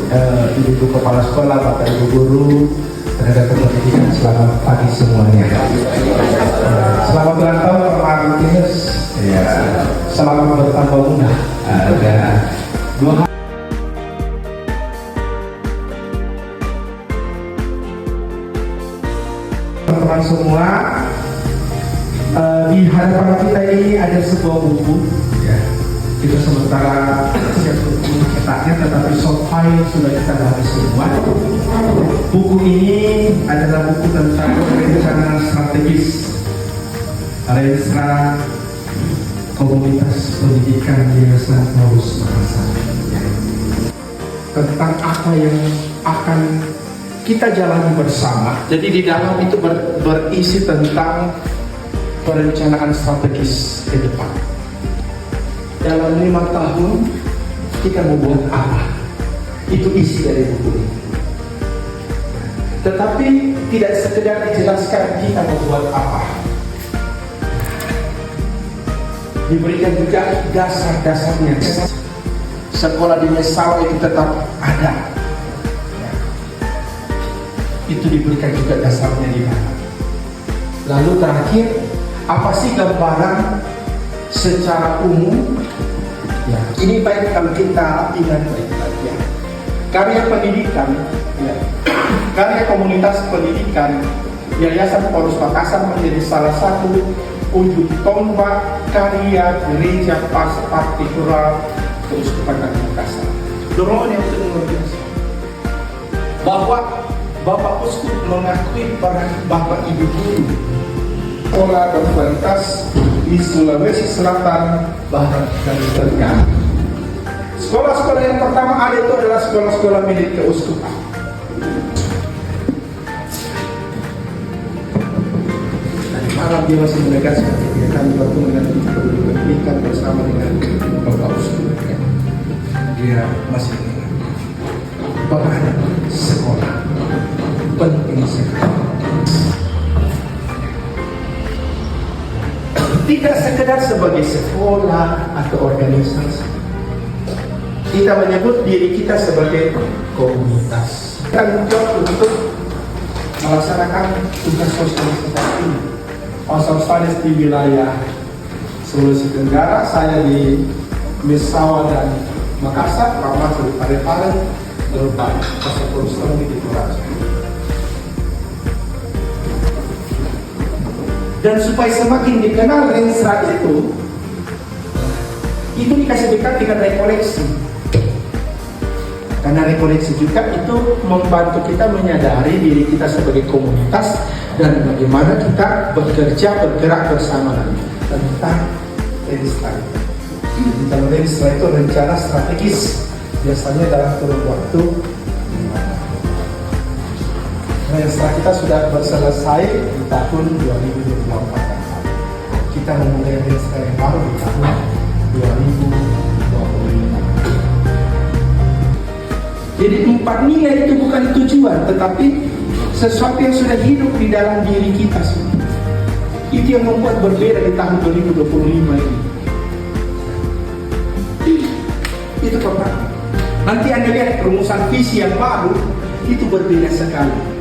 Ibu Kepala Sekolah, Bapak Ibu Guru, tenaga pendidikan, selamat pagi semuanya. Selamat ulang tahun Pak Agustinus. Ya, selamat bertambah muda. Ada 2 hari. Teman-teman semua, di hadapan kita ini ada sebuah buku. Ya. Kita sementara siap untuk cetaknya, tetapi soft file sudah kita bahas semua. Buku ini adalah buku tentang rencana strategis Renstra Komunitas Pendidikan Yayasan Paulus Makassar. Tentang apa yang akan kita jalani bersama. Jadi di dalam itu berisi tentang perencanaan strategis ke depan. Dalam 5 tahun kita mau buat apa? Itu isi dari buku ini. Tetapi tidak sekedar dijelaskan kita mau buat apa. Diberikan juga dasar-dasarnya. Sekolah di Mesawa itu tetap ada. Itu diberikan juga dasarnya di mana. Lalu terakhir, apa sih gambaran secara umum? Ya, ini baik kalau kita ingat baik-baik ya. Karya pendidikan, ya, karya komunitas pendidikan Yayasan Paulus Makassar menjadi salah satu ujung tombak karya gereja partikular Keuskupan Makassar. Dorongan yang luar biasa. Bahwa Bapak Uskup mengakui peran Bapak Ibu Guru sekolah berkualitas di Sulawesi Selatan, Barat, dan Tenggara. Sekolah-sekolah yang pertama ada itu adalah sekolah-sekolah milik keuskupan. Tadi malam dia masih menegaskan ketika kami bertemu dengan pendidikan bersama dengan Bapak Uskup. Dia masih ingat peran sekolah penting sekali. Tidak sekedar sebagai sekolah atau organisasi. Kita menyebut diri kita sebagai komunitas. Tanggung jawab untuk melaksanakan tugas sosial seperti ini. Pasal di wilayah Sulawesi Tenggara, saya di Mesawa dan Makassar, Ramas di Parepare, Lerbang, Pasal Polustang di Toraja. Dan supaya semakin dikenal Renstra itu dikasih dekat dengan rekoleksi. Karena rekoleksi juga itu membantu kita menyadari diri kita sebagai komunitas dan bagaimana kita bergerak bersama tentang Renstra. Kalau Renstra itu rencana strategis, biasanya dalam kurun waktu. Renstra kita sudah selesai di tahun 2024. Kita memulai Renstra yang baru di tahun 2025. Jadi 4 nilai itu bukan tujuan, tetapi sesuatu yang sudah hidup di dalam diri kita semua. Itu yang membuat berbeda di tahun 2025 ini. Itu pertama. Nanti Anda lihat rumusan visi yang baru itu berbeda sekali.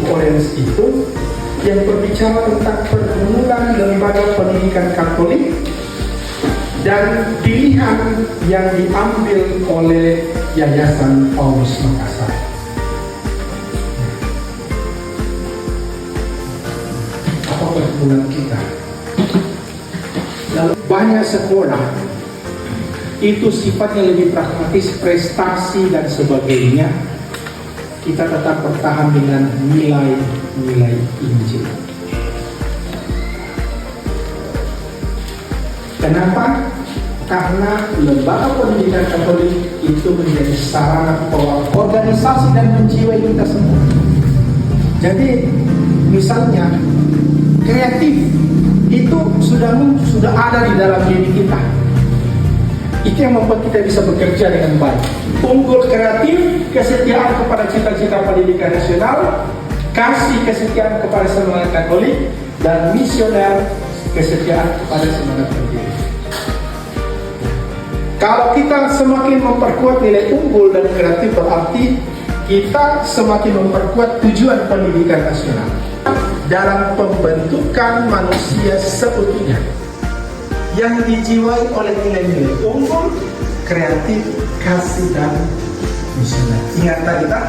Orange itu yang berbicara tentang pergumulan lembaga pendidikan Katolik dan pilihan yang diambil oleh Yayasan Paulus Makassar. Apa pergumulan kita? Lalu banyak sekolah itu sifatnya lebih pragmatis, prestasi dan sebagainya. Kita tetap bertahan dengan nilai-nilai Injil. Kenapa? Karena lembaga pendidikan Katolik itu menjadi sarana organisasi dan menjiwai kita semua. Jadi misalnya kreatif itu sudah ada di dalam diri kita. Itu yang membuat kita bisa bekerja dengan baik. Unggul kreatif, kesetiaan kepada cita-cita pendidikan nasional, kasih kesetiaan kepada semangat Katolik, dan misioner kesetiaan kepada semangat berdiri. Kalau kita semakin memperkuat nilai unggul dan kreatif, berarti kita semakin memperkuat tujuan pendidikan nasional dalam pembentukan manusia seutuhnya yang dijiwai oleh nilai-nilai unggul, kreatif, kasih, dan misioner. Ingat tadi tak?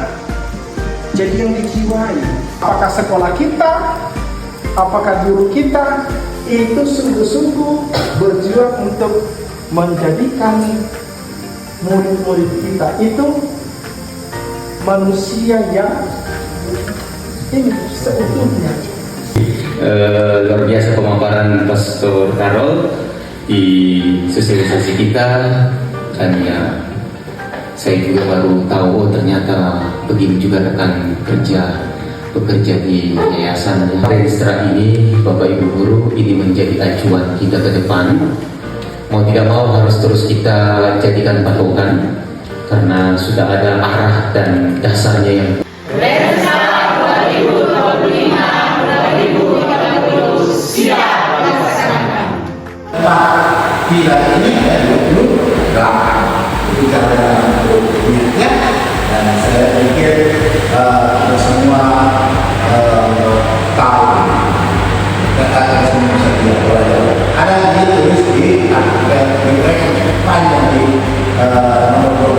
Jadi yang dijiwai, apakah sekolah kita, apakah guru kita itu sungguh-sungguh berjuang untuk menjadikan murid-murid kita itu manusia yang ini seutuhnya. Luar biasa pemaparan Pastor Karol di sosialisasi kita, dan ya saya juga baru tahu ternyata begini juga rekan bekerja di yayasan. Setelah ini Bapak Ibu Guru, ini menjadi acuan kita ke depan. Mau tidak mau harus terus kita jadikan patokan karena sudah ada arah dan dasarnya yang siap dilaksanakan. Bila ini ada 28 bicara duitnya, dan saya pikir kita semua tahu kata semua saja ada ditulis di artikel panjang di nomor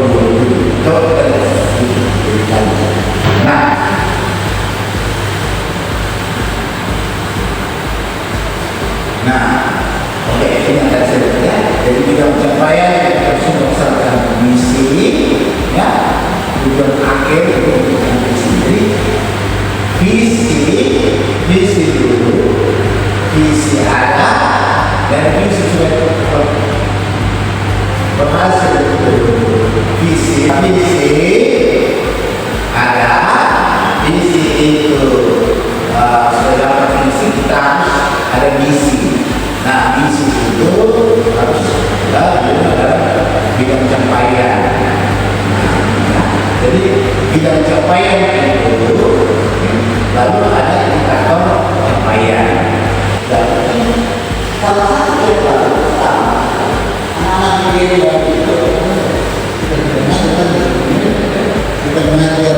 27 oke, ini akan saya jadi bidang pencapaian kita harus melaksanakan misi, ya, tujuan akhir untuk diri sendiri, visi dulu, visi ada, dan visi sudah berhasil. Visi ada, visi itu sudah dapat visi, kita harus ada misi. Nah, misi itu harus ada bidang pencapaian. Jadi bidang pencapaian itu lalu ada indikator pencapaian. Dan salah satu yang paling utama anak-anak yang itu kita mengajar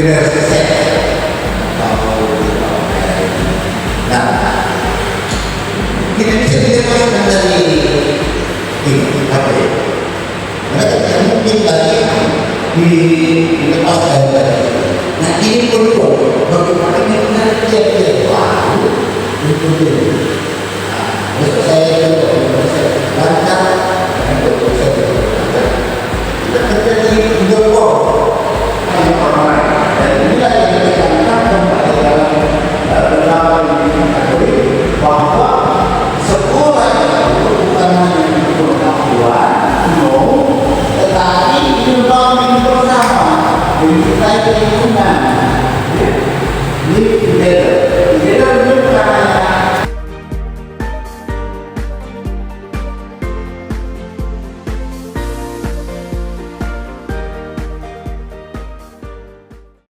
generasi Z. Kita bisa dilepaskan dari apa ya? Mereka tidak mungkin lagi dilepaskan dari. Nah, ini perlu bagaimana kita kerja baru untuk